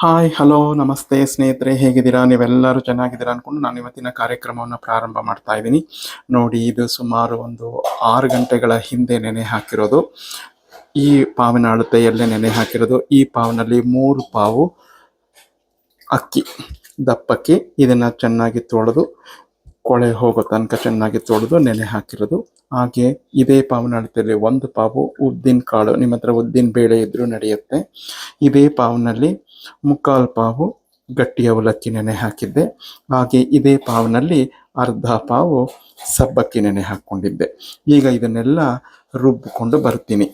Hi hello ನಮಸ್ತೆ ಸ್ನೇಹಿತರೆ, ಹೇಗಿದ್ದೀರಾ? ನೀವೆಲ್ಲರೂ ಚೆನ್ನಾಗಿದ್ದೀರಾ ಅಂದ್ಕೊಂಡು ನಾನು ಇವತ್ತಿನ ಕಾರ್ಯಕ್ರಮವನ್ನು ಪ್ರಾರಂಭ ಮಾಡ್ತಾ ಇದ್ದೀನಿ. ನೋಡಿ, ಇದು ಸುಮಾರು ಒಂದು 6 ಗಂಟೆಗಳ ಹಿಂದೆ ನೆನೆ ಹಾಕಿರೋದು. ಈ ಪಾವಿನ ಅಳತೆಯಲ್ಲೇ ನೆನೆ ಹಾಕಿರೋದು. ಈ ಪಾವಿನಲ್ಲಿ 3 ಪಾವು ಅಕ್ಕಿ, ದಪ್ಪಕ್ಕಿ. ಇದನ್ನು ಚೆನ್ನಾಗಿ ತೊಳೆದು ಕೊಳೆ ಹೋಗೋ ತನಕ ಚೆನ್ನಾಗಿ ತೊಳೆದು ನೆನೆ ಹಾಕಿರೋದು. ಹಾಗೆ ಇದೇ ಪಾವಿನ ಅಳತೆಯಲ್ಲಿ 1 ಪಾವು ಉದ್ದಿನ ಕಾಳು, ನಿಮ್ಮ ಹತ್ರ ಉದ್ದಿನ ಬೇಳೆ ಇದ್ರೂ ನಡೆಯುತ್ತೆ. ಇದೇ ಪಾವಿನಲ್ಲಿ 3/4 ಪಾವು ಗಟ್ಟಿ ಅವಲಕ್ಕಿ ನೆನೆ ಹಾಕಿದ್ದೆ. ಹಾಗೆ ಇದೇ ಪಾವಿನಲ್ಲಿ ಅರ್ಧ ಪಾವು ಸಬ್ಬಕ್ಕಿ ನೆನೆ ಹಾಕ್ಕೊಂಡಿದ್ದೆ. ಈಗ ಇದನ್ನೆಲ್ಲ ರುಬ್ಬಿಕೊಂಡು ಬರ್ತೀನಿ.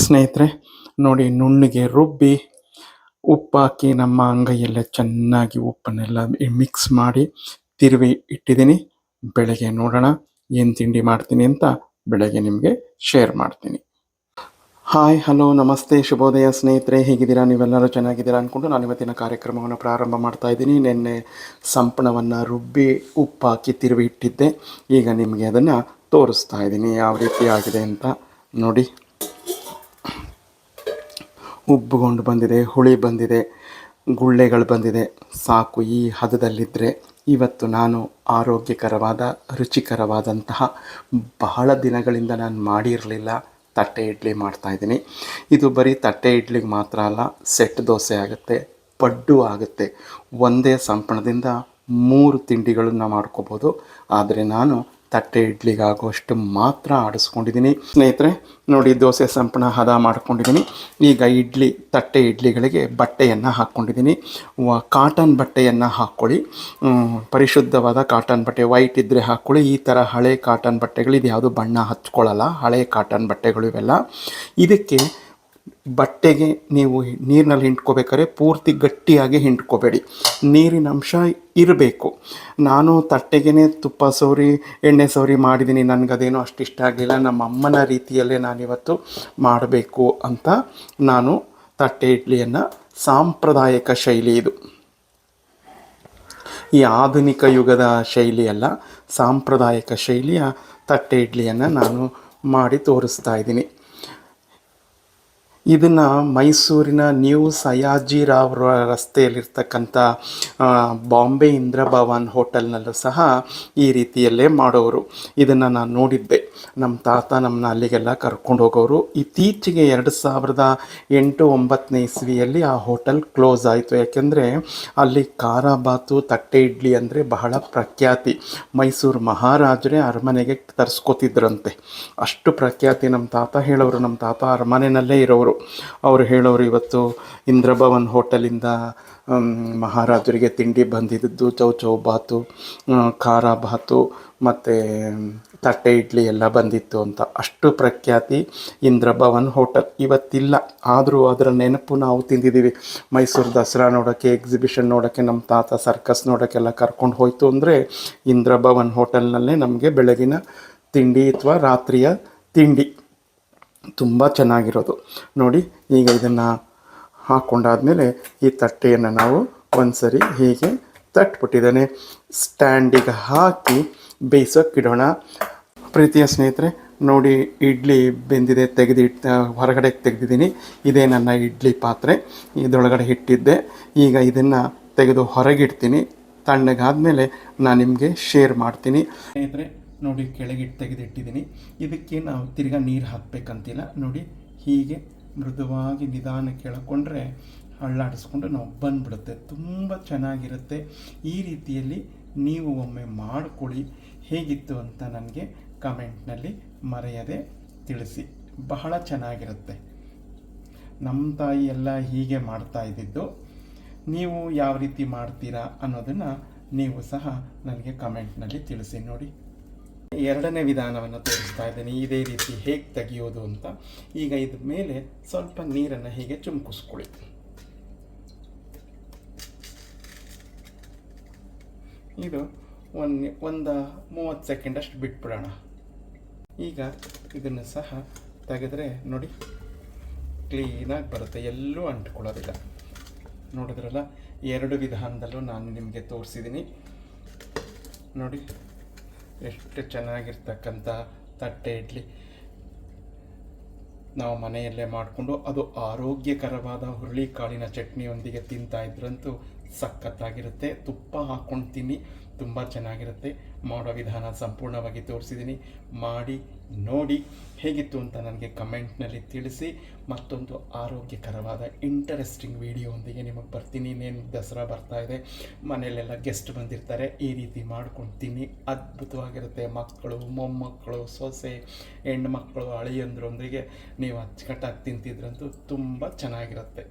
ಸ್ನೇಹಿತರೆ ನೋಡಿ, ನುಣ್ಣಗೆ ರುಬ್ಬಿ ಉಪ್ಪಾಕಿ ನಮ್ಮ ಅಂಗೈಯಲ್ಲೇ ಚೆನ್ನಾಗಿ ಉಪ್ಪನ್ನೆಲ್ಲ ಮಿಕ್ಸ್ ಮಾಡಿ ತಿರುವಿ ಇಟ್ಟಿದ್ದೀನಿ. ಬೆಳಗ್ಗೆ ನೋಡೋಣ ಏನು ತಿಂಡಿ ಮಾಡ್ತೀನಿ ಅಂತ ಬೆಳಗ್ಗೆ ನಿಮಗೆ ಶೇರ್ ಮಾಡ್ತೀನಿ. ಹಾಯ್ ಹಲೋ ನಮಸ್ತೆ ಶುಭೋದಯ ಸ್ನೇಹಿತರೆ, ಹೇಗಿದ್ದೀರಾ? ನೀವೆಲ್ಲರೂ ಚೆನ್ನಾಗಿದ್ದೀರಾ ಅಂದ್ಕೊಂಡು ನಾನು ಇವತ್ತಿನ ಕಾರ್ಯಕ್ರಮವನ್ನು ಪ್ರಾರಂಭ ಮಾಡ್ತಾ ಇದ್ದೀನಿ. ನಿನ್ನೆ ಸಂಪಣವನ್ನು ರುಬ್ಬಿ ಉಪ್ಪು ಹಾಕಿ ತಿರುವಿ ಇಟ್ಟಿದ್ದೆ. ಈಗ ನಿಮಗೆ ಅದನ್ನು ತೋರಿಸ್ತಾ ಇದ್ದೀನಿ ಯಾವ ರೀತಿ ಆಗಿದೆ ಅಂತ. ನೋಡಿ, ಉಬ್ಬುಕೊಂಡು ಬಂದಿದೆ, ಹುಳಿ ಬಂದಿದೆ, ಗುಳ್ಳೆಗಳು ಬಂದಿದೆ. ಸಾಕು, ಈ ಹದದಲ್ಲಿದ್ದರೆ ಇವತ್ತು ನಾನು ಆರೋಗ್ಯಕರವಾದ ರುಚಿಕರವಾದಂತಹ ಬಹಳ ದಿನಗಳಿಂದ ನಾನು ಮಾಡಿರಲಿಲ್ಲ ತಟ್ಟೆ ಇಡ್ಲಿ ಮಾಡ್ತಾಯಿದ್ದೀನಿ. ಇದು ಬರೀ ತಟ್ಟೆ ಇಡ್ಲಿಗೆ ಮಾತ್ರ ಅಲ್ಲ, ಸೆಟ್ ದೋಸೆ ಆಗುತ್ತೆ, ಪಡ್ಡು ಆಗುತ್ತೆ. ಒಂದೇ ಸಂಪಣದಿಂದ 3 ತಿಂಡಿಗಳನ್ನು ಮಾಡ್ಕೋಬೋದು. ಆದರೆ ನಾನು ತಟ್ಟೆ ಇಡ್ಲಿಗಾಗುವಷ್ಟು ಮಾತ್ರ ಆಡಿಸ್ಕೊಂಡಿದ್ದೀನಿ. ಸ್ನೇಹಿತರೆ ನೋಡಿ, ದೋಸೆ ಸಂಪಣ ಹದ ಮಾಡ್ಕೊಂಡಿದ್ದೀನಿ. ಈಗ ತಟ್ಟೆ ಇಡ್ಲಿಗಳಿಗೆ ಬಟ್ಟೆಯನ್ನು ಹಾಕ್ಕೊಂಡಿದ್ದೀನಿ. ಕಾಟನ್ ಬಟ್ಟೆಯನ್ನು ಹಾಕ್ಕೊಳ್ಳಿ, ಪರಿಶುದ್ಧವಾದ ಕಾಟನ್ ಬಟ್ಟೆ. ವೈಟ್ ಇದ್ದರೆ ಹಾಕ್ಕೊಳ್ಳಿ. ಈ ಥರ ಹಳೆ ಕಾಟನ್ ಬಟ್ಟೆಗಳು, ಇದು ಯಾವುದು ಬಣ್ಣ ಹಚ್ಕೊಳ್ಳಲ್ಲ, ಹಳೆ ಕಾಟನ್ ಬಟ್ಟೆಗಳು ಇವೆಲ್ಲ. ಇದಕ್ಕೆ ಬಟ್ಟೆಗೆ ನೀವು ನೀರಿನಲ್ಲಿ ಹಿಂಡ್ಕೋಬೇಕಾದ್ರೆ ಪೂರ್ತಿ ಗಟ್ಟಿಯಾಗಿ ಹಿಂಡ್ಕೋಬೇಡಿ, ನೀರಿನ ಅಂಶ ಇರಬೇಕು. ನಾನು ತಟ್ಟೆಗೆ ತುಪ್ಪ ಸವರಿ ಎಣ್ಣೆ ಸವರಿ ಮಾಡಿದ್ದೀನಿ. ನನಗದೇನೋ ಅಷ್ಟು ಇಷ್ಟ ಆಗಲಿಲ್ಲ. ನಮ್ಮ ಅಮ್ಮನ ರೀತಿಯಲ್ಲೇ ನಾನಿವತ್ತು ಮಾಡಬೇಕು ಅಂತ ನಾನು ತಟ್ಟೆ ಇಡ್ಲಿಯನ್ನು, ಸಾಂಪ್ರದಾಯಿಕ ಶೈಲಿ ಇದು, ಈ ಆಧುನಿಕ ಯುಗದ ಶೈಲಿಯಲ್ಲ, ಸಾಂಪ್ರದಾಯಿಕ ಶೈಲಿಯ ತಟ್ಟೆ ಇಡ್ಲಿಯನ್ನು ನಾನು ಮಾಡಿ ತೋರಿಸ್ತಾ ಇದ್ದೀನಿ. ಇದನ್ನು ಮೈಸೂರಿನ ನ್ಯೂ ಸಯಾಜಿರಾವ್ ರಸ್ತೆಯಲ್ಲಿರ್ತಕ್ಕಂಥ ಬಾಂಬೆ ಇಂದ್ರ ಭವನ್ ಹೋಟೆಲ್ನಲ್ಲೂ ಸಹ ಈ ರೀತಿಯಲ್ಲೇ ಮಾಡೋರು. ಇದನ್ನು ನಾನು ನೋಡಿದ್ದೆ. ನಮ್ಮ ತಾತ ನಮ್ಮನ್ನ ಅಲ್ಲಿಗೆಲ್ಲ ಕರ್ಕೊಂಡು ಹೋಗೋರು. ಇತ್ತೀಚೆಗೆ 2008-9 ಇಸ್ವಿಯಲ್ಲಿ ಆ ಹೋಟೆಲ್ ಕ್ಲೋಸ್ ಆಯಿತು. ಯಾಕೆಂದರೆ ಅಲ್ಲಿ ಖಾರ ಬಾತು ತಟ್ಟೆ ಇಡ್ಲಿ ಅಂದರೆ ಬಹಳ ಪ್ರಖ್ಯಾತಿ. ಮೈಸೂರು ಮಹಾರಾಜರೇ ಅರಮನೆಗೆ ತರಿಸ್ಕೊತಿದ್ರಂತೆ, ಅಷ್ಟು ಪ್ರಖ್ಯಾತಿ. ನಮ್ಮ ತಾತ ಹೇಳೋರು, ನಮ್ಮ ತಾತ ಅರಮನೆಯಲ್ಲೇ ಇರೋರು. ಅವರು ಹೇಳೋರು, ಇವತ್ತು ಇಂದ್ರಭವನ್ ಹೋಟೆಲಿಂದ ಮಹಾರಾಜರಿಗೆ ತಿಂಡಿ ಬಂದಿದ್ದು ಚೌಚೌ ಬಾತು, ಖಾರ ಬಾತು ಮತ್ತು ತಟ್ಟೆ ಇಡ್ಲಿ ಎಲ್ಲ ಬಂದಿತ್ತು ಅಂತ. ಅಷ್ಟು ಪ್ರಖ್ಯಾತಿ ಇಂದ್ರಭವನ್ ಹೋಟೆಲ್. ಇವತ್ತಿಲ್ಲ, ಆದರೂ ಅದರ ನೆನಪು ನಾವು ತಿಂದಿದ್ದೀವಿ. ಮೈಸೂರು ದಸರಾ ನೋಡೋಕ್ಕೆ, ಎಕ್ಸಿಬಿಷನ್ ನೋಡೋಕ್ಕೆ, ನಮ್ಮ ತಾತ ಸರ್ಕಸ್ ನೋಡೋಕ್ಕೆಲ್ಲ ಕರ್ಕೊಂಡು ಹೋಯಿತು ಅಂದರೆ ಇಂದ್ರಭವನ್ ಹೋಟೆಲ್ನಲ್ಲೇ ನಮಗೆ ಬೆಳಗಿನ ತಿಂಡಿ ಅಥವಾ ರಾತ್ರಿಯ ತಿಂಡಿ ತುಂಬ ಚೆನ್ನಾಗಿರೋದು. ನೋಡಿ, ಈಗ ಇದನ್ನು ಹಾಕ್ಕೊಂಡಾದಮೇಲೆ ಈ ತಟ್ಟೆಯನ್ನು ನಾವು ಒಂದು ಸರಿ ಹೀಗೆ ತಟ್ಬಿಟ್ಟಿದ್ದಾನೆ ಸ್ಟ್ಯಾಂಡಿಗೆ ಹಾಕಿ ಬೇಯಿಸೋಕ್ಕಿಡೋಣ. ಪ್ರೀತಿಯ ಸ್ನೇಹಿತರೆ ನೋಡಿ, ಇಡ್ಲಿ ಬೆಂದಿದೆ, ಹೊರಗಡೆ ತೆಗೆದಿದ್ದೀನಿ. ಇದೇ ನನ್ನ ಇಡ್ಲಿ ಪಾತ್ರೆ, ಇದರೊಳಗಡೆ ಇಟ್ಟಿದ್ದೆ. ಈಗ ಇದನ್ನು ತೆಗೆದು ಹೊರಗಿಡ್ತೀನಿ. ತಣ್ಣಗಾದಮೇಲೆ ನಾನು ನಿಮಗೆ ಶೇರ್ ಮಾಡ್ತೀನಿ. ಸ್ನೇಹಿತರೆ ನೋಡಿ, ಕೆಳಗಿಟ್ಟು ತೆಗೆದಿಟ್ಟಿದ್ದೀನಿ. ಇದಕ್ಕೆ ನಾವು ತಿರ್ಗಾ ನೀರು ಹಾಕಬೇಕಂತಿಲ್ಲ. ನೋಡಿ, ಹೀಗೆ ಮೃದುವಾಗಿ ನಿಧಾನಕ್ಕೆ ಎಳ್ಕೊಂಡ್ರೆ ಹಳ್ಳಾಡಿಸ್ಕೊಂಡು ನಾವು ಬಂದುಬಿಡುತ್ತೆ. ತುಂಬ ಚೆನ್ನಾಗಿರುತ್ತೆ. ಈ ರೀತಿಯಲ್ಲಿ ನೀವು ಒಮ್ಮೆ ಮಾಡಿಕೊಳ್ಳಿ. ಹೇಗಿತ್ತು ಅಂತ ನನಗೆ ಕಮೆಂಟ್ನಲ್ಲಿ ಮರೆಯದೆ ತಿಳಿಸಿ. ಬಹಳ ಚೆನ್ನಾಗಿರುತ್ತೆ. ನಮ್ಮ ತಾಯಿ ಎಲ್ಲ ಹೀಗೆ ಮಾಡ್ತಾ ಇದ್ದಿದ್ದು. ನೀವು ಯಾವ ರೀತಿ ಮಾಡ್ತೀರಾ ಅನ್ನೋದನ್ನು ನೀವು ಸಹ ನನಗೆ ಕಮೆಂಟ್ನಲ್ಲಿ ತಿಳಿಸಿ. ನೋಡಿ, ಎರಡನೇ ವಿಧಾನವನ್ನು ತೋರಿಸ್ತಾ ಇದ್ದೀನಿ, ಇದೇ ರೀತಿ ಹೇಗೆ ತೆಗೆಯೋದು ಅಂತ. ಈಗ ಇದ್ರ ಮೇಲೆ ಸ್ವಲ್ಪ ನೀರನ್ನು ಹೀಗೆ ಚುಮ್ಕಿಸ್ಕೊಳ್ಳಿ. ಇದು ಒಂದು 30 ಸೆಕೆಂಡಷ್ಟು ಬಿಟ್ಬಿಡೋಣ. ಈಗ ಇದನ್ನು ಸಹ ತೆಗೆದ್ರೆ ನೋಡಿ, ಕ್ಲೀನಾಗಿ ಬರುತ್ತೆ, ಎಲ್ಲೂ ಅಂಟ್ಕೊಳ್ಳೋದಿಲ್ಲ. ನೋಡಿದ್ರಲ್ಲ, 2 ವಿಧಾನದಲ್ಲೂ ನಾನು ನಿಮಗೆ ತೋರಿಸಿದ್ದೀನಿ. ನೋಡಿ ಎಷ್ಟು ಚೆನ್ನಾಗಿರ್ತಕ್ಕಂಥ ತಟ್ಟೆ ಇಡ್ಲಿ. ನಾವು ಮನೆಯಲ್ಲೇ ಮಾಡಿಕೊಂಡು ಅದು ಆರೋಗ್ಯಕರವಾದ ಹುರುಳಿಕಾಳಿನ ಚಟ್ನಿಯೊಂದಿಗೆ ತಿಂತಾ ಇದ್ರಂತೂ ಸಖತ್ತಾಗಿರುತ್ತೆ. ತುಪ್ಪ ಹಾಕ್ಕೊಂಡು ತಿನ್ನಿ, ತುಂಬ ಚೆನ್ನಾಗಿರುತ್ತೆ. ಮಾಡೋ ವಿಧಾನ ಸಂಪೂರ್ಣವಾಗಿ ತೋರಿಸಿದ್ದೀನಿ. ಮಾಡಿ ನೋಡಿ ಹೇಗಿತ್ತು ಅಂತ ನನಗೆ ಕಮೆಂಟ್ನಲ್ಲಿ ತಿಳಿಸಿ. ಮತ್ತೊಂದು ಆರೋಗ್ಯಕರವಾದ ಇಂಟರೆಸ್ಟಿಂಗ್ ವಿಡಿಯೋದೊಂದಿಗೆ ನಿಮಗೆ ಬರ್ತೀನಿ. ಇನ್ನೇನು ದಸರಾ ಬರ್ತಾ ಇದೆ, ಮನೆಯಲ್ಲೆಲ್ಲ ಗೆಸ್ಟ್ ಬಂದಿರ್ತಾರೆ, ಈ ರೀತಿ ಮಾಡ್ಕೊಂಡು ತಿನ್ನಿ, ಅದ್ಭುತವಾಗಿರುತ್ತೆ. ಮಕ್ಕಳು, ಮೊಮ್ಮಕ್ಕಳು, ಸೊಸೆ, ಹೆಣ್ಮಕ್ಕಳು, ಅಳಿಯಂದ್ರೊಂದಿಗೆ ನೀವು ಅಚ್ಚುಕಟ್ಟಾಗಿ ತಿಂತಿದ್ರಂತೂ ತುಂಬ ಚೆನ್ನಾಗಿರುತ್ತೆ.